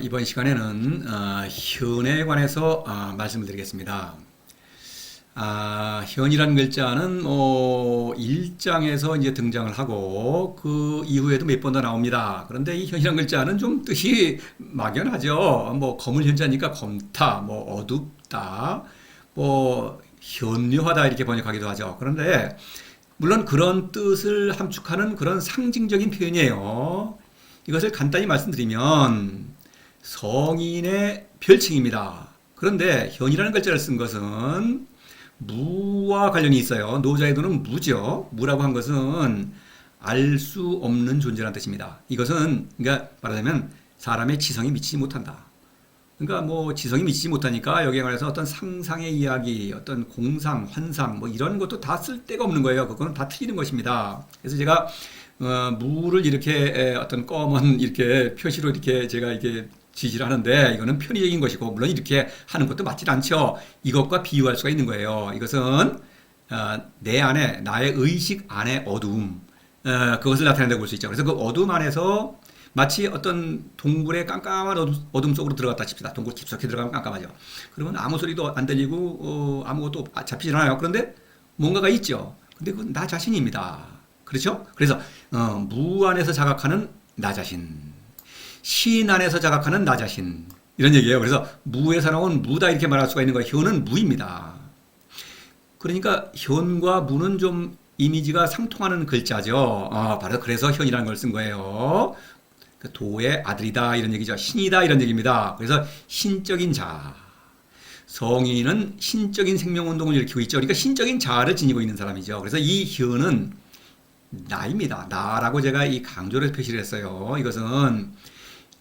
이번 시간에는 현에 관해서 말씀을 드리겠습니다. 현이라는 글자는 1장에서 이제 등장을 하고 그 이후에도 몇 번 더 나옵니다. 그런데 이 현이라는 글자는 좀 뜻이 막연하죠. 뭐 검을 현자니까 검다, 뭐 어둡다, 뭐 현묘하다 이렇게 번역하기도 하죠. 그런데 물론 그런 뜻을 함축하는 그런 상징적인 표현이에요. 이것을 간단히 말씀드리면 성인의 별칭입니다. 그런데 현이라는 글자를 쓴 것은 무와 관련이 있어요. 노자의 도는 무죠. 무라고 한 것은 알 수 없는 존재라는 뜻입니다. 이것은 그러니까 말하자면 사람의 지성이 미치지 못한다. 그러니까 뭐 지성이 미치지 못하니까 여기에 관해서 어떤 상상의 이야기, 어떤 공상, 환상 뭐 이런 것도 다 쓸 데가 없는 거예요. 그거는 다 틀리는 것입니다. 그래서 제가 무를 이렇게 어떤 검은 이렇게 표시로 이렇게 제가 이렇게 지시를 하는데 이거는 편의적인 것이고 물론 이렇게 하는 것도 맞지 않죠. 이것과 비유할 수가 있는 거예요. 이것은 내 안에 나의 의식 안에 어두움 그것을 나타낸다고 볼 수 있죠. 그래서 그 어둠 안에서 마치 어떤 동굴의 깜깜한 어둠 속으로 들어갔다 칩시다. 동굴 깊숙이 들어가면 깜깜하죠. 그러면 아무 소리도 안 들리고 아무것도 잡히지 않아요. 그런데 뭔가가 있죠. 근데 그건 나 자신입니다. 그렇죠? 그래서 무 안에서 자각하는 나 자신, 신 안에서 자각하는 나 자신 이런 얘기예요. 그래서 무에서 나온 무다 이렇게 말할 수가 있는 거예요. 현은 무입니다. 그러니까 현과 무는 좀 이미지가 상통하는 글자죠. 바로 그래서 현이라는 걸 쓴 거예요. 도의 아들이다 이런 얘기죠. 신이다 이런 얘기입니다. 그래서 신적인 자. 성인은 신적인 생명운동을 일으키고 있죠. 그러니까 신적인 자아를 지니고 있는 사람이죠. 그래서 이 현은 나입니다. 나라고 제가 이 강조를 표시를 했어요. 이것은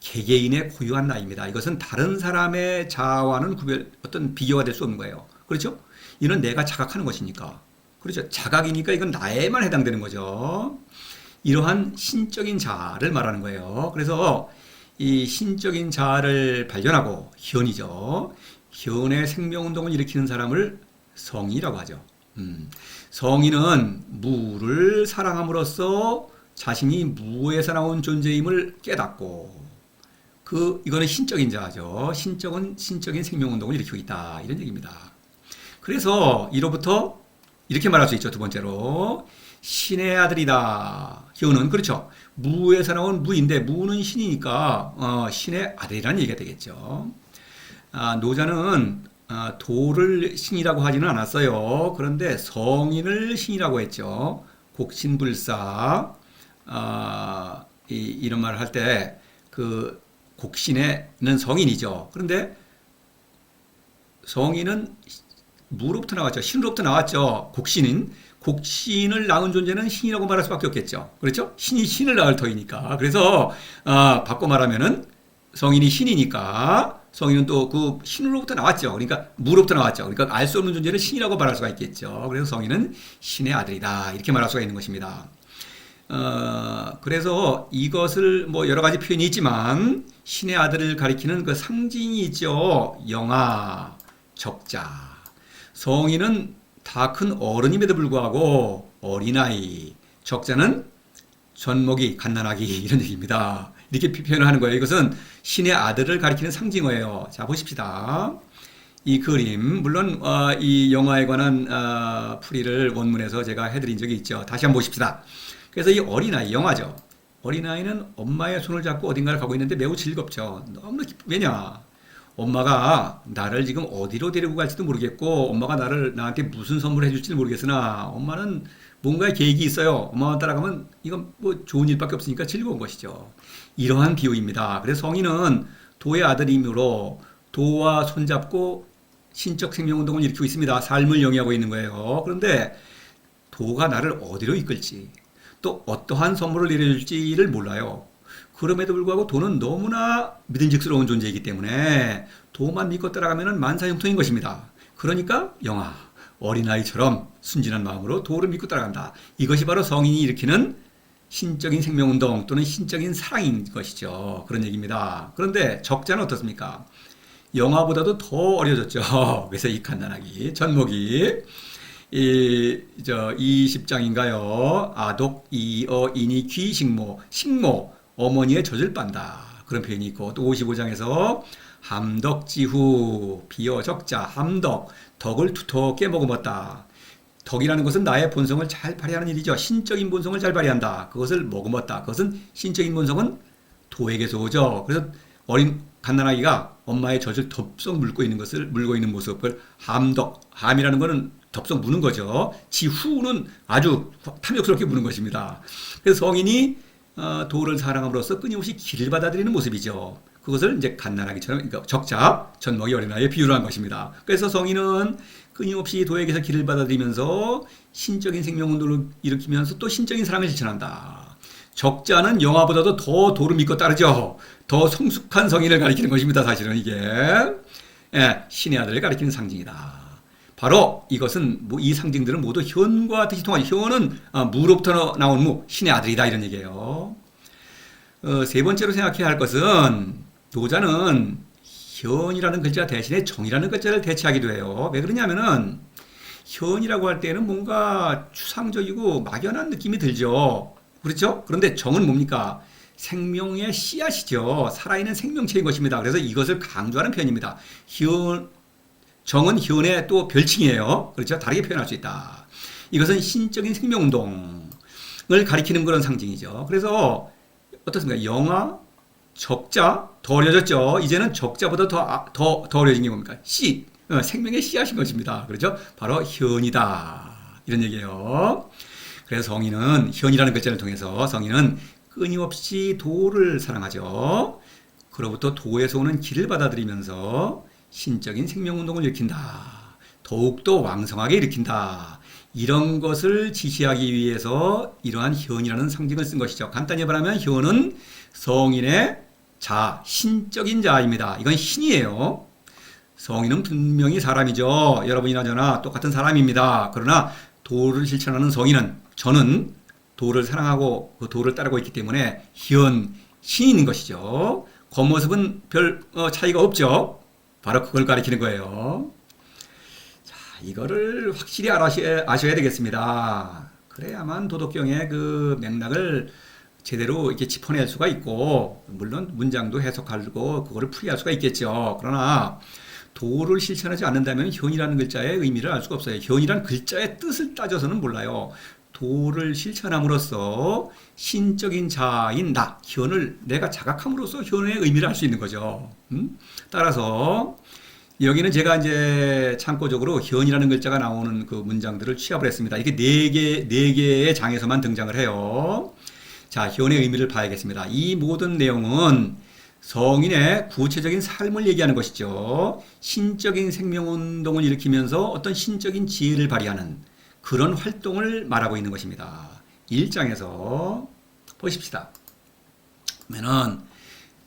개개인의 고유한 나입니다. 이것은 다른 사람의 자아와는 어떤 비교가 될 수 없는 거예요. 그렇죠? 이는 내가 자각하는 것이니까. 그렇죠? 자각이니까 이건 나에만 해당되는 거죠. 이러한 신적인 자아를 말하는 거예요. 그래서 이 신적인 자아를 발견하고 현이죠. 현의 생명운동을 일으키는 사람을 성이라고 하죠. 성인은 무를 사랑함으로써 자신이 무에서 나온 존재임을 깨닫고 이거는 신적인 자죠. 신적인 생명운동을 일으키고 있다. 이런 얘기입니다. 그래서 이로부터 이렇게 말할 수 있죠. 두 번째로 신의 아들이다. 현은 그렇죠. 무에서 나온 무인데 무는 신이니까 신의 아들이라는 얘기가 되겠죠. 노자는 도를 신이라고 하지는 않았어요. 그런데 성인을 신이라고 했죠. 곡신불사 이런 말을 할 때 그 곡신에는 성인이죠. 그런데 성인은 무로부터 나왔죠. 신으로부터 나왔죠. 곡신을 낳은 존재는 신이라고 말할 수밖에 없겠죠. 그렇죠? 신이 신을 낳을 터이니까. 그래서 바꿔 말하면은 성인이 신이니까 성인은 또 그 신으로부터 나왔죠. 그러니까 무로부터 나왔죠. 그러니까 알 수 없는 존재를 신이라고 말할 수가 있겠죠. 그래서 성인은 신의 아들이다. 이렇게 말할 수가 있는 것입니다. 그래서 이것을 뭐 여러 가지 표현이 있지만 신의 아들을 가리키는 그 상징이 있죠. 영아, 적자. 성인은 다 큰 어른임에도 불구하고 어린아이, 적자는 젖먹이, 갓난아기 이런 얘기입니다. 이렇게 표현을 하는 거예요. 이것은 신의 아들을 가리키는 상징어예요. 자, 보십시다. 이 그림, 물론 이 영화에 관한 풀이를 원문에서 제가 해드린 적이 있죠. 다시 한번 보십시다. 그래서 이 어린아이, 영아죠. 어린아이는 엄마의 손을 잡고 어딘가를 가고 있는데 매우 즐겁죠. 너무 왜냐? 엄마가 나를 지금 어디로 데리고 갈지도 모르겠고 엄마가 나한테 무슨 선물을 해줄지는 모르겠으나 엄마는 뭔가의 계획이 있어요. 엄마만 따라가면 이건 뭐 좋은 일밖에 없으니까 즐거운 것이죠. 이러한 비유입니다. 그래서 성인은 도의 아들이므로 도와 손잡고 신적 생명운동을 일으키고 있습니다. 삶을 영위하고 있는 거예요. 그런데 도가 나를 어디로 이끌지 또 어떠한 선물을 내려줄지를 몰라요. 그럼에도 불구하고 도는 너무나 믿음직스러운 존재이기 때문에 도만 믿고 따라가면 만사형통인 것입니다. 그러니까 영아, 어린아이처럼 순진한 마음으로 도를 믿고 따라간다. 이것이 바로 성인이 일으키는 신적인 생명운동 또는 신적인 사랑인 것이죠. 그런 얘기입니다. 그런데 적자는 어떻습니까? 영아보다도 더 어려졌죠. 그래서 이 갓난아기, 젖먹이 20장인가요? 아독, 이어, 이니, 귀, 식모, 어머니의 젖을 빤다. 그런 표현이 있고 또 55장에서 함덕지후 비어 적자 함덕 덕을 두텁게 머금었다. 덕이라는 것은 나의 본성을 잘 발휘하는 일이죠. 신적인 본성을 잘 발휘한다. 그것을 머금었다. 그것은 신적인 본성은 도에게서 오죠. 그래서 어린 갓난아기가 엄마의 젖을 덥석 물고 있는 모습을 함덕, 함이라는 것은 덥석 무는 거죠. 지후는 아주 탐욕스럽게 무는 것입니다. 그래서 성인이 도를 사랑함으로써 끊임없이 길을 받아들이는 모습이죠. 그것을 이제 갓난아기처럼 그러니까 적자, 젖먹이 어린아이에 비유를 한 것입니다. 그래서 성인은 끊임없이 도에게서 길을 받아들이면서 신적인 생명운동을 일으키면서 또 신적인 사랑을 실천한다. 적자는 영화보다도 더 도를 믿고 따르죠. 더 성숙한 성인을 가리키는 것입니다. 사실은 이게 신의 아들을 가리키는 상징이다. 바로 이것은 이 상징들은 모두 현과 뜻이 통하죠. 현은 무로부터 나온 무, 신의 아들이다 이런 얘기예요. 세 번째로 생각해야 할 것은 노자는 현이라는 글자 대신에 정이라는 글자를 대체하기도 해요. 왜 그러냐면은 현이라고 할 때는 뭔가 추상적이고 막연한 느낌이 들죠. 그렇죠? 그런데 정은 뭡니까? 생명의 씨앗이죠. 살아있는 생명체인 것입니다. 그래서 이것을 강조하는 표현입니다. 정은 현의 또 별칭이에요. 그렇죠? 다르게 표현할 수 있다. 이것은 신적인 생명운동을 가리키는 그런 상징이죠. 그래서 어떻습니까? 영아, 적자, 더 어려졌죠. 이제는 적자보다 더 어려진 게 뭡니까? 씨, 생명의 씨앗인 것입니다. 그렇죠? 바로 현이다. 이런 얘기예요. 그래서 성인은 현이라는 글자를 통해서 성인은 끊임없이 도를 사랑하죠. 그로부터 도에서 오는 길을 받아들이면서 신적인 생명운동을 일으킨다. 더욱더 왕성하게 일으킨다. 이런 것을 지시하기 위해서 이러한 현이라는 상징을 쓴 것이죠. 간단히 말하면 현은 성인의 자, 신적인 자입니다. 이건 신이에요. 성인은 분명히 사람이죠. 여러분이나 저나 똑같은 사람입니다. 그러나 도를 실천하는 성인은 저는 도를 사랑하고 그 도를 따르고 있기 때문에 현, 신인 것이죠. 겉모습은 별 차이가 없죠. 바로 그걸 가리키는 거예요. 자, 이거를 확실히 아셔야 되겠습니다. 그래야만 도덕경의 그 맥락을 제대로 이렇게 짚어낼 수가 있고, 물론 문장도 해석하고 그거를 풀이할 수가 있겠죠. 그러나 도를 실천하지 않는다면 현이라는 글자의 의미를 알 수가 없어요. 현이라는 글자의 뜻을 따져서는 몰라요. 도를 실천함으로써 신적인 자인 나, 현을 내가 자각함으로써 현의 의미를 알 수 있는 거죠. 따라서 여기는 제가 이제 참고적으로 현이라는 글자가 나오는 그 문장들을 취합을 했습니다. 이게 네 개의 장에서만 등장을 해요. 자, 현의 의미를 봐야겠습니다. 이 모든 내용은 성인의 구체적인 삶을 얘기하는 것이죠. 신적인 생명운동을 일으키면서 어떤 신적인 지혜를 발휘하는 그런 활동을 말하고 있는 것입니다. 1장에서 보십시다. 그러면은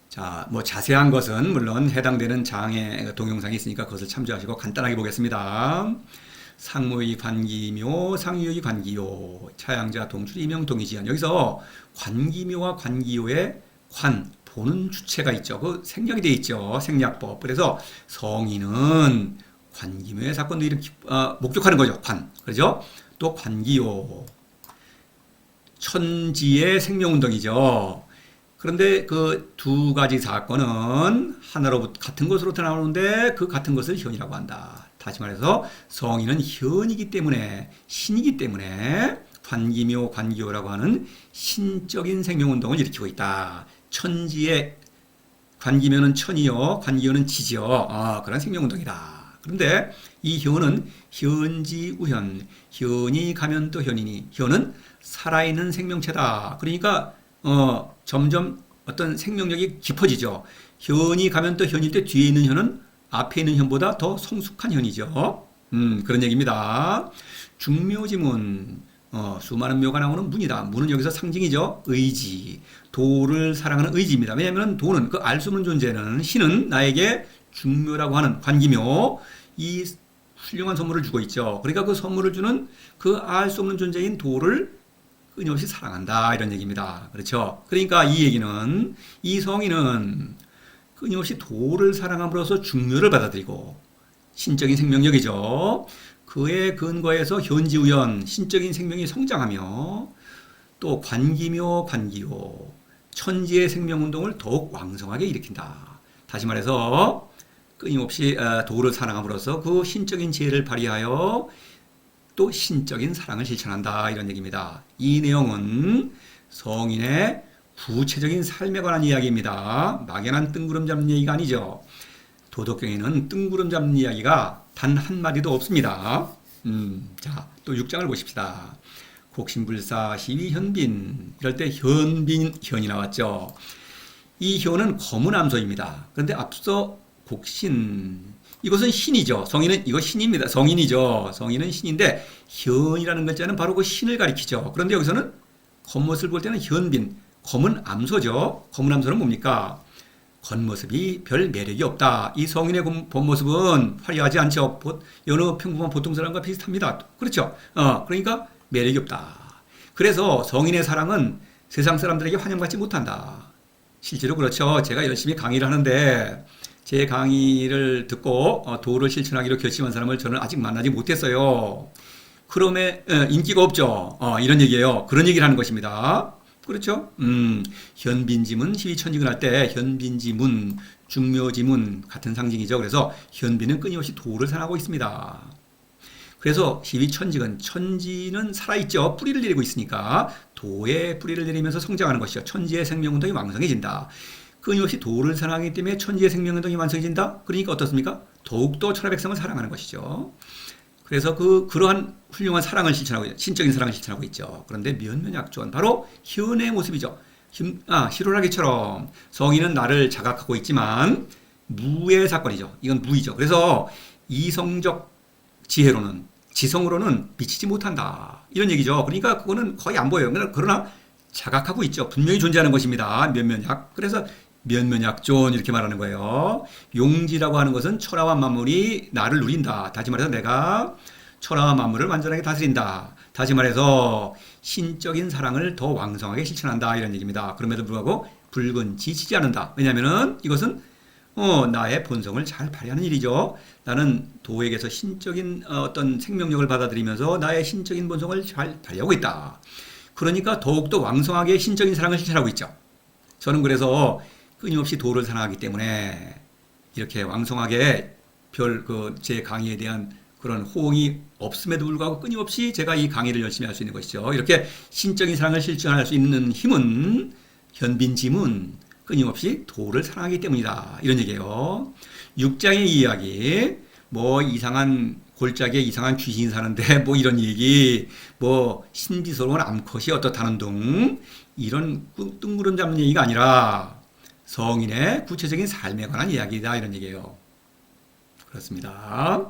자, 뭐 자세한 것은 물론 해당되는 장의 동영상이 있으니까 그것을 참조하시고 간단하게 보겠습니다. 상무의 관기묘, 상유의 관기요, 차양자 동출 이명 동의지연. 여기서 관기묘와 관기요의 관, 보는 주체가 있죠. 그 생략이 되어 있죠. 생략법. 그래서 성인은 관기묘의 사건도 목격하는 거죠. 관. 그렇죠? 또 관기요. 천지의 생명운동이죠. 그런데 그 두 가지 사건은 하나로부터 같은 것으로부터 나오는데 그 같은 것을 현이라고 한다. 다시 말해서 성인은 현이기 때문에 신이기 때문에 관기묘, 관기요라고 하는 신적인 생명운동을 일으키고 있다. 천지의 관기묘는 천이요, 관기요는 지죠. 그런 생명운동이다. 그런데 이 현은 현지우현, 현이 가면 또 현이니 현은 살아있는 생명체다. 그러니까 점점 어떤 생명력이 깊어지죠. 현이 가면 또 현일 때 뒤에 있는 현은 앞에 있는 현보다 더 성숙한 현이죠. 그런 얘기입니다. 중묘지문, 수많은 묘가 나오는 문이다. 문은 여기서 상징이죠. 의지, 도를 사랑하는 의지입니다. 왜냐하면 도는 그 알 수 없는 존재는 신은 나에게 중묘라고 하는 관기묘 이 훌륭한 선물을 주고 있죠. 그러니까 그 선물을 주는 그 알 수 없는 존재인 도를 끊임없이 사랑한다 이런 얘기입니다. 그렇죠? 그러니까 이 얘기는 이 성인은 끊임없이 도를 사랑함으로써 중묘를 받아들이고 신적인 생명력이죠. 그의 근거에서 현지우연 신적인 생명이 성장하며 또 관기묘 관기요 천지의 생명운동을 더욱 왕성하게 일으킨다. 다시 말해서 끊임없이 도를 사랑함으로써 그 신적인 지혜를 발휘하여 또 신적인 사랑을 실천한다. 이런 얘기입니다. 이 내용은 성인의 구체적인 삶에 관한 이야기입니다. 막연한 뜬구름 잡는 얘기가 아니죠. 도덕경에는 뜬구름 잡는 이야기가 단 한마디도 없습니다. 자, 또 6장을 보십시다. 곡신불사 시위현빈, 이럴 때 현빈, 현이 나왔죠. 이 현은 검은 암소입니다. 그런데 앞서 곡신, 이것은 신이죠. 성인은 이거 신입니다. 성인이죠. 성인은 신인데 현이라는 글자는 바로 그 신을 가리키죠. 그런데 여기서는 겉모습을 볼 때는 현빈, 검은 암소죠. 검은 암소는 뭡니까? 겉모습이 별 매력이 없다. 이 성인의 겉모습은 화려하지 않죠. 여느 평범한 보통 사람과 비슷합니다. 그렇죠. 그러니까 매력이 없다. 그래서 성인의 사랑은 세상 사람들에게 환영받지 못한다. 실제로 그렇죠. 제가 열심히 강의를 하는데 제 강의를 듣고 도를 실천하기로 결심한 사람을 저는 아직 만나지 못했어요. 그럼에 인기가 없죠. 이런 얘기예요. 그런 얘기를 하는 것입니다. 그렇죠? 현빈지문 시위천직을 할 때 현빈지문, 중묘지문 같은 상징이죠. 그래서 현빈은 끊임없이 도를 사랑하고 있습니다. 그래서 시위천직은 천지는 살아있죠. 뿌리를 내리고 있으니까 도에 뿌리를 내리면서 성장하는 것이죠. 천지의 생명운동이 왕성해진다. 끊임없이 도를 사랑하기 때문에 천지의 생명운동이 완성해진다. 그러니까 어떻습니까? 더욱더 천하백성을 사랑하는 것이죠. 그래서 그러한 훌륭한 사랑을 실천하고 있죠. 신적인 사랑을 실천하고 있죠. 그런데 면면약존, 바로 현의 모습이죠. 히로라기처럼 성인은 나를 자각하고 있지만 무의 사건이죠. 이건 무이죠. 그래서 이성적 지혜로는, 지성으로는 미치지 못한다. 이런 얘기죠. 그러니까 그거는 거의 안 보여요. 그러나 자각하고 있죠. 분명히 존재하는 것입니다. 면면약. 그래서 면면약존 이렇게 말하는 거예요. 용지라고 하는 것은 천하와 만물이 나를 누린다. 다시 말해서 내가 천하와 만물을 완전하게 다스린다. 다시 말해서 신적인 사랑을 더 왕성하게 실천한다. 이런 얘기입니다. 그럼에도 불구하고 붉은 지치지 않는다. 왜냐하면 이것은 나의 본성을 잘 발휘하는 일이죠. 나는 도에게서 신적인 어떤 생명력을 받아들이면서 나의 신적인 본성을 잘 발휘하고 있다. 그러니까 더욱더 왕성하게 신적인 사랑을 실천하고 있죠. 저는 그래서 끊임없이 도를 사랑하기 때문에 이렇게 왕성하게 제 강의에 대한 그런 호응이 없음에도 불구하고 끊임없이 제가 이 강의를 열심히 할 수 있는 것이죠. 이렇게 신적인 사랑을 실천할 수 있는 힘은 현빈지문, 끊임없이 도를 사랑하기 때문이다. 이런 얘기예요. 6장의 이야기, 이상한 골짜기에 이상한 귀신이 사는데 이런 얘기, 신비스러운 암컷이 어떻다는 등 이런 뜬구름 잡는 얘기가 아니라 성인의 구체적인 삶에 관한 이야기다. 이런 얘기예요. 그렇습니다.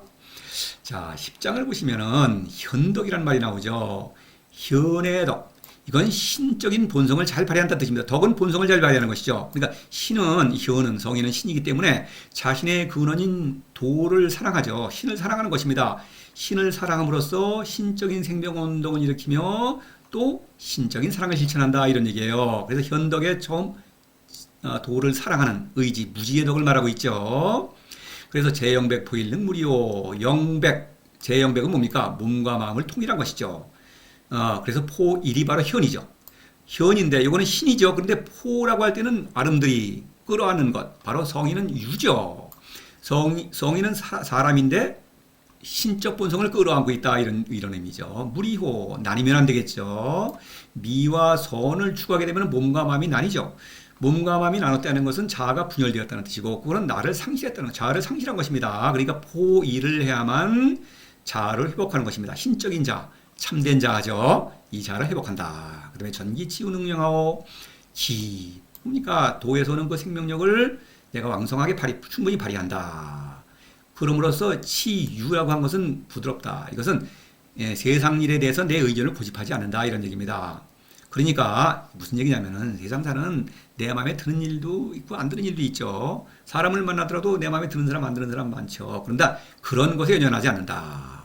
자, 10장을 보시면은 현덕이란 말이 나오죠. 현의 덕. 이건 신적인 본성을 잘 발휘한다는 뜻입니다. 덕은 본성을 잘 발휘하는 것이죠. 그러니까 현은 성인은 신이기 때문에 자신의 근원인 도를 사랑하죠. 신을 사랑하는 것입니다. 신을 사랑함으로써 신적인 생명운동을 일으키며 또 신적인 사랑을 실천한다. 이런 얘기예요. 그래서 현덕의 처음 도를 사랑하는 의지, 무지의 덕을 말하고 있죠. 그래서 제영백 포일능 무리요. 제영백은 뭡니까? 몸과 마음을 통일한 것이죠. 그래서 포일이 바로 현이죠. 현인데 이거는 신이죠. 그런데 포라고 할 때는 아름드리 끌어안는 것, 바로 성인은 유죠. 성인은 사람인데 신적 본성을 끌어안고 있다. 이런 의미죠. 무리호, 나뉘면 안 되겠죠. 미와 선을 추구하게 되면 몸과 마음이 나뉘죠. 몸과 마음이 나눴다는 것은 자아가 분열되었다는 뜻이고, 그거는 나를 상실했다는 것, 자아를 상실한 것입니다. 그러니까 포일을 해야만 자아를 회복하는 것입니다. 신적인 자아, 참된 자아죠. 이 자아를 회복한다. 그 다음에 전기 치유 능령하오 기. 그러니까 도에서는 그 생명력을 내가 왕성하게 충분히 발휘한다. 그럼으로써 치유라고 한 것은 부드럽다. 이것은 세상 일에 대해서 내 의견을 고집하지 않는다. 이런 얘기입니다. 그러니까 무슨 얘기냐면은 세상 사는 내 마음에 드는 일도 있고 안 드는 일도 있죠. 사람을 만나더라도 내 마음에 드는 사람 안 드는 사람 많죠. 그런데 그런 것에 연연하지 않는다.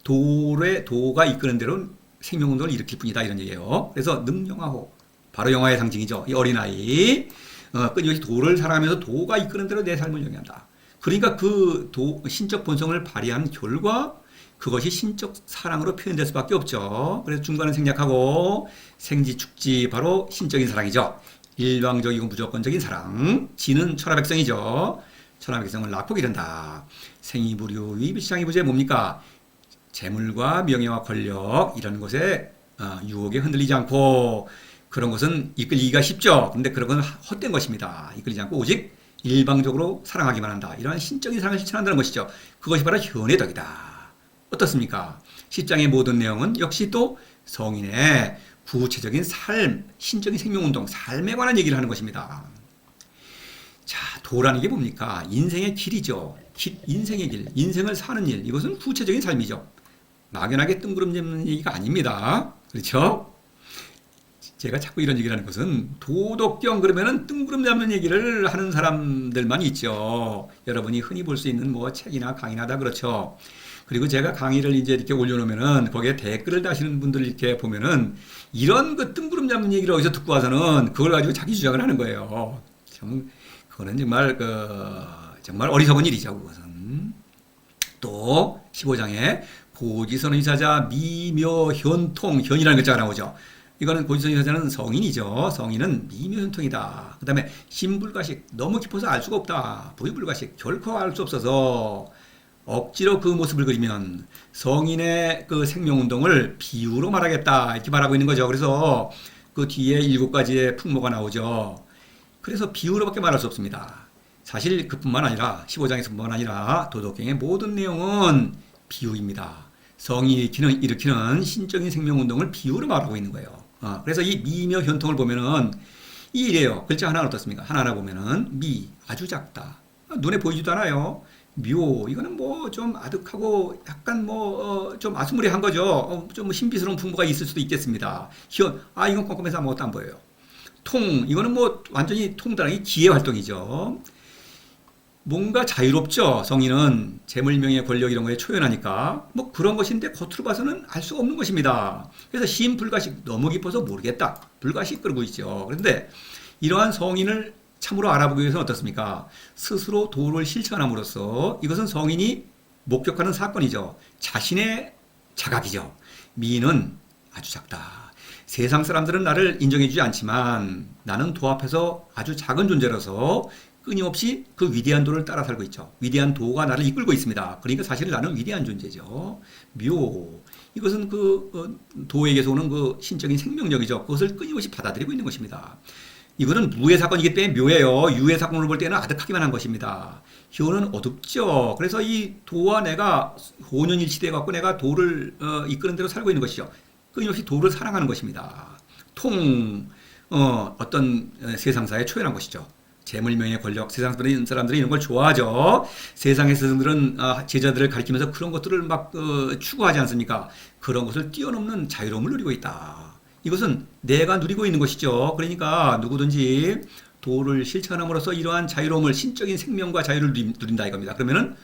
도가 이끄는 대로 생명운동을 일으킬 뿐이다. 이런 얘기예요. 그래서 능영하고 바로 영화의 상징이죠. 이 어린아이 끊임없이 도를 사랑하면서 도가 이끄는 대로 내 삶을 영위한다. 그러니까 신적 본성을 발휘한 결과 그것이 신적 사랑으로 표현될 수밖에 없죠. 그래서 중간은 생략하고 생지 축지 바로 신적인 사랑이죠. 일방적이고 무조건적인 사랑. 지는 천하백성이죠. 천하백성을 낳고 기른다. 생이부류 위비시장이부제 뭡니까? 재물과 명예와 권력 이런 것에 유혹에 흔들리지 않고 그런 것은 이끌리기가 쉽죠. 그런데 그런 건 헛된 것입니다. 이끌리지 않고 오직 일방적으로 사랑하기만 한다. 이러한 신적인 사랑을 실천한다는 것이죠. 그것이 바로 현의 덕이다. 어떻습니까? 10장의 모든 내용은 역시 또 성인의 구체적인 삶, 신적인 생명운동, 삶에 관한 얘기를 하는 것입니다. 자, 도라는 게 뭡니까? 인생의 길이죠. 인생의 길, 인생을 사는 일. 이것은 구체적인 삶이죠. 막연하게 뜬구름 잡는 얘기가 아닙니다. 그렇죠? 제가 자꾸 이런 얘기를 하는 것은 도덕경 그러면은 뜬구름 잡는 얘기를 하는 사람들만 있죠. 여러분이 흔히 볼 수 있는 뭐 책이나 강의나 다 그렇죠. 그리고 제가 강의를 이제 이렇게 올려놓으면은 거기에 댓글을 다시는 분들 이렇게 보면은 이런 그 뜬구름 잡는 얘기를 어디서 듣고 와서는 그걸 가지고 자기 주장을 하는 거예요. 참, 그거는 정말 정말 어리석은 일이죠. 그것은. 또 15장에 고지선 의사자 미묘현통 현이라는 글자가 나오죠. 이거는 고지선 의사자는 성인이죠. 성인은 미묘현통이다. 그 다음에 심불가식 너무 깊어서 알 수가 없다. 부유불가식 결코 알 수 없어서 억지로 그 모습을 그리면 성인의 그 생명운동을 비유로 말하겠다 이렇게 말하고 있는 거죠. 그래서 그 뒤에 7가지의 풍모가 나오죠. 그래서 비유로밖에 말할 수 없습니다. 사실 그뿐만 아니라 15장에서뿐만 아니라 도덕경의 모든 내용은 비유입니다. 성인이 일으키는 신적인 생명운동을 비유로 말하고 있는 거예요. 그래서 이 미며 현통을 보면은 이래요. 글자 하나 어떻습니까? 하나하나 보면은 미 아주 작다. 눈에 보이지도 않아요. 묘 이거는 뭐 좀 아득하고 약간 뭐 좀 아스무리한 거죠. 좀 신비스러운 풍부가 있을 수도 있겠습니다. 현 이건 꼼꼼해서 아무것도 안 보여요. 통 이거는 뭐 완전히 통달한 기회 활동이죠. 뭔가 자유롭죠. 성인은 재물명예 권력 이런 거에 초연하니까 뭐 그런 것인데 겉으로 봐서는 알 수가 없는 것입니다. 그래서 심불가식 너무 깊어서 모르겠다. 불가식 그러고 있죠. 그런데 이러한 성인을 참으로 알아보기 위해서는 어떻습니까? 스스로 도를 실천함으로써 이것은 성인이 목격하는 사건이죠. 자신의 자각이죠. 미는 아주 작다. 세상 사람들은 나를 인정해주지 않지만 나는 도 앞에서 아주 작은 존재라서 끊임없이 그 위대한 도를 따라 살고 있죠. 위대한 도가 나를 이끌고 있습니다. 그러니까 사실 나는 위대한 존재죠. 묘. 이것은 그 도에게서 오는 그 신적인 생명력이죠. 그것을 끊임없이 받아들이고 있는 것입니다. 이거는 무의 사건이기 때문에 묘해요. 유의 사건을 볼 때는 아득하기만 한 것입니다. 효는 어둡죠. 그래서 이 도와 내가 혼연일치돼 갖고 내가 도를 이끄는 대로 살고 있는 것이죠. 끊임없이 도를 사랑하는 것입니다. 어떤 세상사에 초연한 것이죠. 재물명예 권력, 세상 사람들이 이런 걸 좋아하죠. 세상의 스승들은 제자들을 가리키면서 그런 것들을 막 추구하지 않습니까? 그런 것을 뛰어넘는 자유로움을 누리고 있다. 이것은 내가 누리고 있는 것이죠. 그러니까 누구든지 도를 실천함으로써 이러한 자유로움을 신적인 생명과 자유를 누린다 이겁니다. 그러면은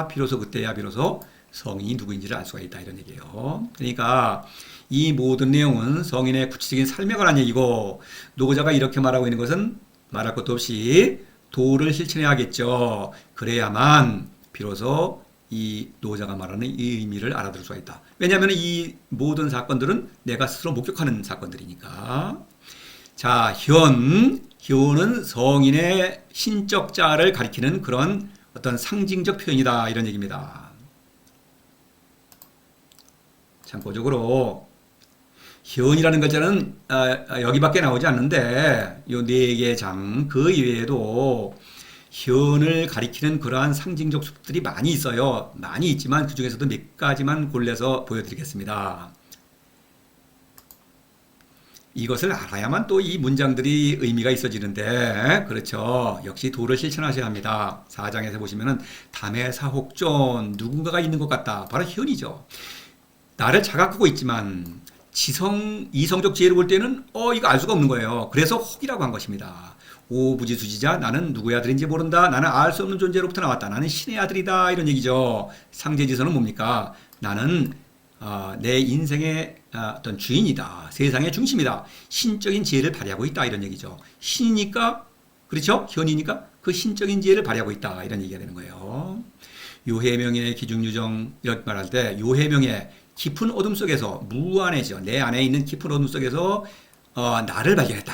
비로소 그때야 비로소 성인이 누구인지를 알 수가 있다 이런 얘기예요. 그러니까 이 모든 내용은 성인의 구체적인 삶에 관한 얘기고 노자가 이렇게 말하고 있는 것은 말할 것도 없이 도를 실천해야겠죠. 그래야만 비로소 이 노자가 말하는 이 의미를 알아들을 수가 있다. 왜냐하면 이 모든 사건들은 내가 스스로 목격하는 사건들이니까. 자, 현은 성인의 신적 자아를 가리키는 그런 어떤 상징적 표현이다 이런 얘기입니다. 참고적으로 현이라는 글자는 여기밖에 나오지 않는데 요 4개 장 그 이외에도 현을 가리키는 그러한 상징적 수법들이 많이 있어요. 많이 있지만 그 중에서도 몇 가지만 골라서 보여드리겠습니다. 이것을 알아야만 또 이 문장들이 의미가 있어지는데 그렇죠. 역시 도를 실천하셔야 합니다. 4장에서 보시면은 담의 사혹존 누군가가 있는 것 같다. 바로 현이죠. 나를 자각하고 있지만 이성적 지혜로 볼 때는 이거 알 수가 없는 거예요. 그래서 혹이라고 한 것입니다. 오부지수지자 나는 누구의 아들인지 모른다. 나는 알 수 없는 존재로부터 나왔다. 나는 신의 아들이다. 이런 얘기죠. 상제지서는 뭡니까? 나는 내 인생의 어떤 주인이다. 세상의 중심이다. 신적인 지혜를 발휘하고 있다. 이런 얘기죠. 신이니까 그렇죠? 현이니까 그 신적인 지혜를 발휘하고 있다. 이런 얘기가 되는 거예요. 요해명예 기중유정 이렇게 말할 때 요해명예 깊은 어둠 속에서 무안해져 내 안에 있는 깊은 어둠 속에서 나를 발견했다.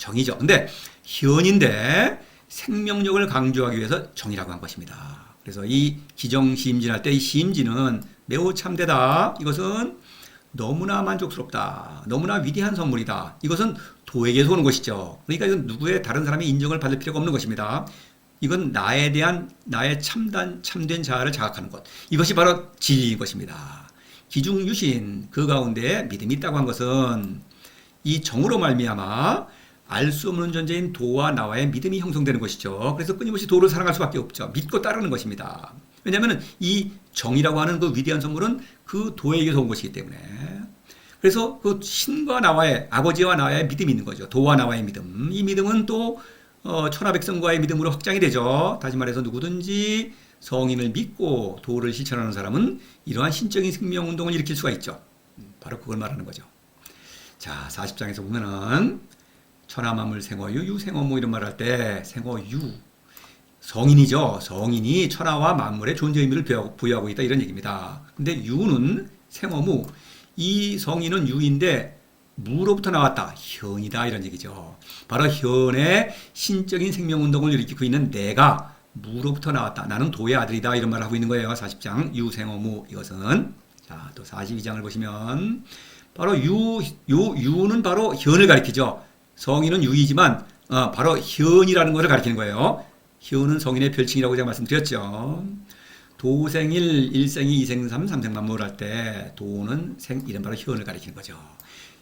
정이죠. 근데 현인데 생명력을 강조하기 위해서 정이라고 한 것입니다. 그래서 이 기정시임진할 때 이 시임진은 매우 참되다. 이것은 너무나 만족스럽다. 너무나 위대한 선물이다. 이것은 도에게서 오는 것이죠. 그러니까 이건 누구의 다른 사람의 인정을 받을 필요가 없는 것입니다. 이건 나에 대한 나의 참된 자아를 자각하는 것. 이것이 바로 진리인 것입니다. 기중유신 그 가운데 믿음이 있다고 한 것은 이 정으로 말미암아 알 수 없는 존재인 도와 나와의 믿음이 형성되는 것이죠. 그래서 끊임없이 도를 사랑할 수밖에 없죠. 믿고 따르는 것입니다. 왜냐하면 이 정이라고 하는 그 위대한 선물은 그 도에게서 온 것이기 때문에. 그래서 그 신과 나와의 아버지와 나와의 믿음이 있는 거죠. 도와 나와의 믿음. 이 믿음은 또 천하 백성과의 믿음으로 확장이 되죠. 다시 말해서 누구든지 성인을 믿고 도를 실천하는 사람은 이러한 신적인 생명 운동을 일으킬 수가 있죠. 바로 그걸 말하는 거죠. 자, 40장에서 보면은 천하만물 생어유, 유생어무 이런 말을 할 때 생어유 성인이죠. 성인이 천하와 만물의 존재 의미를 부여하고 있다 이런 얘기입니다. 근데 유는 생어무 이 성인은 유인데 무로부터 나왔다. 현이다 이런 얘기죠. 바로 현의 신적인 생명운동을 일으키고 있는 내가 무로부터 나왔다. 나는 도의 아들이다 이런 말을 하고 있는 거예요. 40장 유생어무 이것은. 자, 또 42장을 보시면 바로 유는 바로 현을 가리키죠. 성인은 유이지만 바로 현이라는 것을 가리키는 거예요. 현은 성인의 별칭이라고 제가 말씀드렸죠. 도생일, 일생이, 이생삼, 삼생만물 할 때 도는 이런 바로 현을 가리키는 거죠.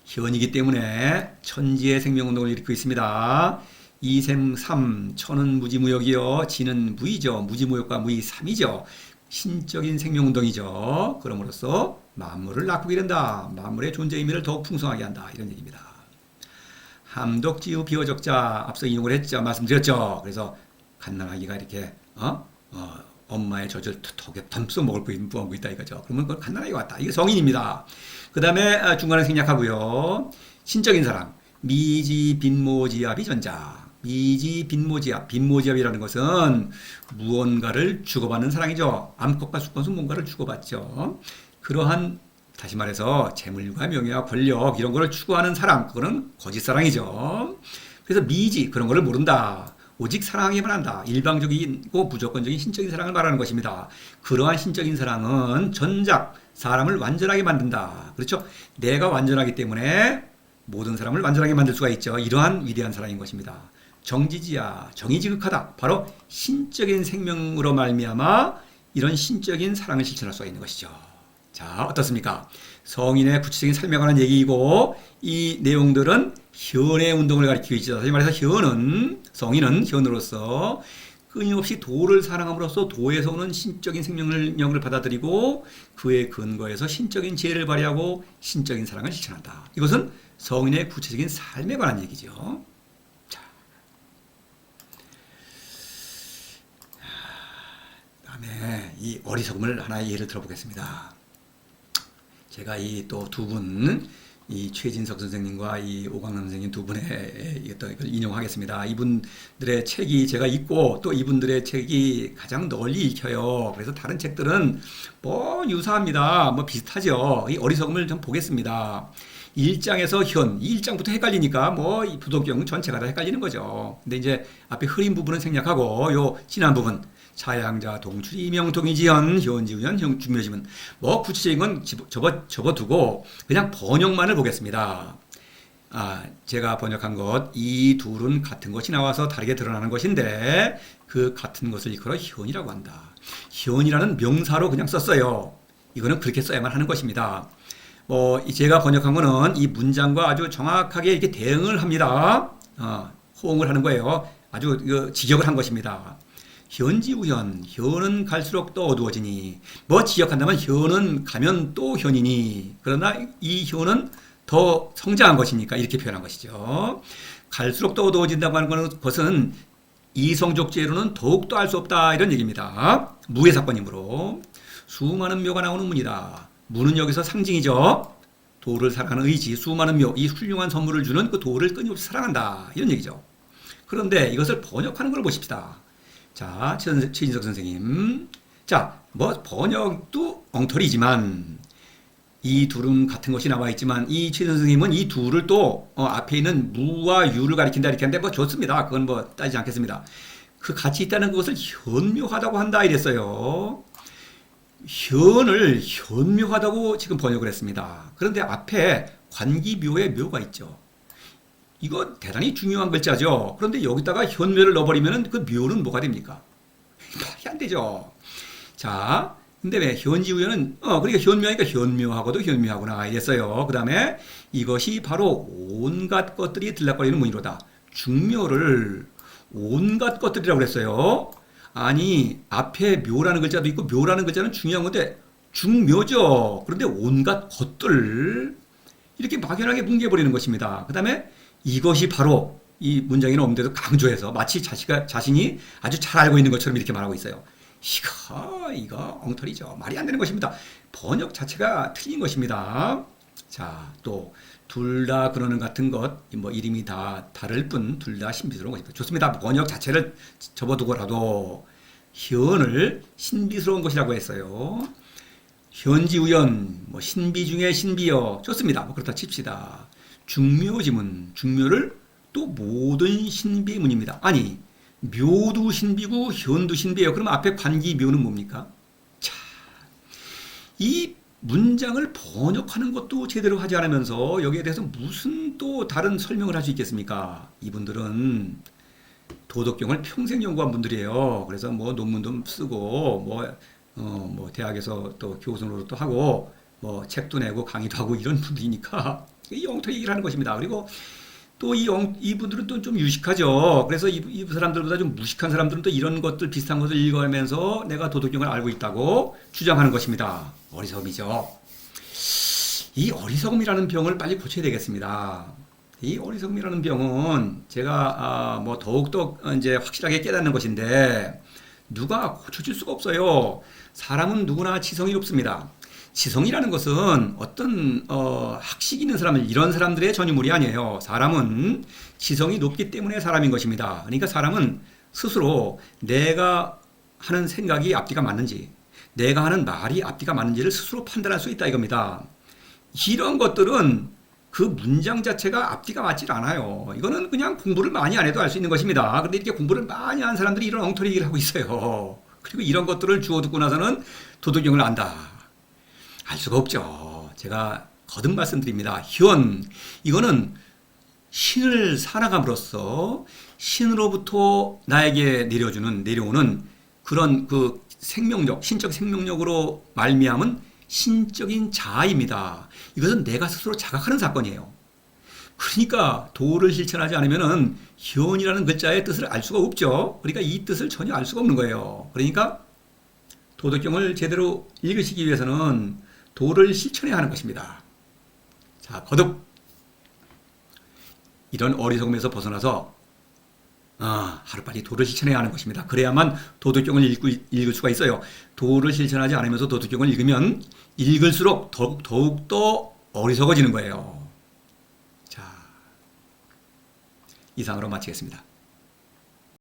현이기 때문에 천지의 생명운동을 일으키고 있습니다. 이생삼, 천은 무지무역이요. 지는 무이죠. 무지무역과 무이삼이죠. 신적인 생명운동이죠. 그럼으로써 만물을 낳게 된다. 만물의 존재 의미를 더욱 풍성하게 한다. 이런 얘기입니다. 함덕지우 비어적자 앞서 인용을 했죠. 말씀드렸죠. 그래서 갓난아기가 이렇게 엄마의 젖을 톡톡 덤써 먹을 뻔하고 있다 이거죠. 그러면 그건 갓난아기가 왔다. 이게 성인입니다. 그 다음에 중간에 생략하고요. 신적인 사랑 미지 빈모지압이 전자. 미지 빈모지압. 빈모지압이라는 것은 무언가를 주고받는 사랑이죠. 암컷과 수컷은 뭔가를 주고받죠. 그러한 다시 말해서 재물과 명예와 권력 이런 거를 추구하는 사랑 그거는 거짓 사랑이죠. 그래서 미지 그런 거를 모른다. 오직 사랑하기만 한다. 일방적이고 무조건적인 신적인 사랑을 말하는 것입니다. 그러한 신적인 사랑은 전작 사람을 완전하게 만든다. 그렇죠? 내가 완전하기 때문에 모든 사람을 완전하게 만들 수가 있죠. 이러한 위대한 사랑인 것입니다. 정지지야 정이 지극하다. 바로 신적인 생명으로 말미암아 이런 신적인 사랑을 실천할 수가 있는 것이죠. 자, 어떻습니까? 성인의 구체적인 삶에 관한 얘기이고 이 내용들은 현의 운동을 가리키고 있죠. 다시 말해서 성인은 현으로서 끊임없이 도를 사랑함으로써 도에서 오는 신적인 생명력을 받아들이고 그의 근거에서 신적인 지혜를 발휘하고 신적인 사랑을 실천한다. 이것은 성인의 구체적인 삶에 관한 얘기죠. 자, 다음에 이 어리석음을 하나의 예를 들어보겠습니다. 제가 이 또 두 분, 이 최진석 선생님과 이 오광남 선생님 두 분의 이걸 인용하겠습니다. 이분들의 책이 제가 읽고 또 이분들의 책이 가장 널리 읽혀요. 그래서 다른 책들은 뭐 유사합니다. 뭐 비슷하죠. 이 어리석음을 좀 보겠습니다. 1장에서 현, 1장부터 헷갈리니까 뭐 이 부독경 전체가 다 헷갈리는 거죠. 근데 이제 앞에 흐린 부분은 생략하고 요 지난 부분 차양자 동출이 명통이지연 현지우연 중묘지문 뭐 구체적인 건 접어두고 그냥 번역만을 보겠습니다. 제가 번역한 것 이 둘은 같은 것이 나와서 다르게 드러나는 것인데 그 같은 것을 일컬어 현이라고 한다. 현이라는 명사로 그냥 썼어요. 이거는 그렇게 써야만 하는 것입니다. 제가 번역한 거는 이 문장과 아주 정확하게 이렇게 대응을 합니다. 호응을 하는 거예요. 아주 직역을 한 것입니다. 현지우현, 현은 갈수록 또 어두워지니 직역한다면 현은 가면 또 현이니 그러나 이 현은 더 성장한 것이니까 이렇게 표현한 것이죠. 갈수록 또 어두워진다고 하는 것은 이성족제로는 더욱더 알 수 없다 이런 얘기입니다. 무의 사건이므로 수많은 묘가 나오는 문이다. 무는 여기서 상징이죠. 도를 사랑하는 의지, 수많은 묘, 이 훌륭한 선물을 주는 그 도를 끊임없이 사랑한다 이런 얘기죠. 그런데 이것을 번역하는 걸 보십시다. 자, 최진석 선생님. 자, 번역도 엉터리지만 이 둘은 같은 것이 나와 있지만 이 최선 선생님은 이 둘을 또 앞에 있는 무와 유를 가리킨다 이렇게 하는데 뭐 좋습니다. 그건 뭐 따지지 않겠습니다. 그 같이 있다는 것을 현묘하다고 한다 이랬어요. 현을 현묘하다고 지금 번역을 했습니다. 그런데 앞에 관기묘에 묘가 있죠. 이거 대단히 중요한 글자죠. 그런데 여기다가 현묘를 넣어버리면 그 묘는 뭐가 됩니까? 말이 안 되죠. 자, 근데 왜 현지우연은 그러니까 현묘하니까 현묘하고도 현묘하구나 이랬어요. 그 다음에 이것이 바로 온갖 것들이 들락거리는 문이로다. 중묘를 온갖 것들이라고 그랬어요. 아니 앞에 묘라는 글자도 있고 묘라는 글자는 중요한 건데 중묘죠. 그런데 온갖 것들 이렇게 막연하게 뭉개버리는 것입니다. 그 다음에 이것이 바로 이 문장에는 없는데도 강조해서 마치 자신이 아주 잘 알고 있는 것처럼 이렇게 말하고 있어요. 이거 엉터리죠. 말이 안 되는 것입니다. 번역 자체가 틀린 것입니다. 자, 또 둘 다 그러는 같은 것, 뭐 이름이 다 다를 뿐 둘 다 신비스러운 것입니다. 좋습니다. 번역 자체를 접어두고라도 현을 신비스러운 것이라고 했어요. 현지우연, 뭐 신비 중에 신비여. 좋습니다. 뭐 그렇다 칩시다. 중묘지문, 중묘를 또 모든 신비문입니다. 아니, 묘도 신비고 현도 신비예요. 그럼 앞에 관기묘는 뭡니까? 자, 이 문장을 번역하는 것도 제대로 하지 않으면서 여기에 대해서 무슨 또 다른 설명을 할 수 있겠습니까? 이분들은 도덕경을 평생 연구한 분들이에요. 그래서 뭐 논문도 쓰고 뭐 대학에서 또 교수로 또 하고 뭐 책도 내고 강의도 하고 이런 분들이니까 이 엉터리 얘기를 하는 것입니다. 그리고 또 이분들은 또 좀 유식하죠. 그래서 이 사람들보다 좀 무식한 사람들은 또 이런 것들 비슷한 것을 읽어가면서 내가 도덕경을 알고 있다고 주장하는 것입니다. 어리석음이죠. 이 어리석음이라는 병을 빨리 고쳐야 되겠습니다. 이 어리석음이라는 병은 제가 뭐 더욱더 이제 확실하게 깨닫는 것인데 누가 고쳐줄 수가 없어요. 사람은 누구나 지성이 높습니다. 지성이라는 것은 어떤 학식 있는 사람을 이런 사람들의 전유물이 아니에요. 사람은 지성이 높기 때문에 사람인 것입니다. 그러니까 사람은 스스로 내가 하는 생각이 앞뒤가 맞는지 내가 하는 말이 앞뒤가 맞는지를 스스로 판단할 수 있다 이겁니다. 이런 것들은 그 문장 자체가 앞뒤가 맞질 않아요. 이거는 그냥 공부를 많이 안 해도 알 수 있는 것입니다. 그런데 이렇게 공부를 많이 한 사람들이 이런 엉터리 얘기를 하고 있어요. 그리고 이런 것들을 주워 듣고 나서는 도덕경을 안다. 알 수가 없죠. 제가 거듭 말씀드립니다. 이거는 신을 살아감으로써 신으로부터 나에게 내려오는 그런 그 생명력, 신적 생명력으로 말미암은 신적인 자아입니다. 이것은 내가 스스로 자각하는 사건이에요. 그러니까 도를 실천하지 않으면은 현이라는 글자의 뜻을 알 수가 없죠. 그러니까 이 뜻을 전혀 알 수가 없는 거예요. 그러니까 도덕경을 제대로 읽으시기 위해서는 도를 실천해야 하는 것입니다. 자, 거듭 이런 어리석음에서 벗어나서 하루빨리 도를 실천해야 하는 것입니다. 그래야만 도덕경을 읽을 수가 있어요. 도를 실천하지 않으면서 도덕경을 읽으면 읽을수록 더욱더 어리석어지는 거예요. 자, 이상으로 마치겠습니다.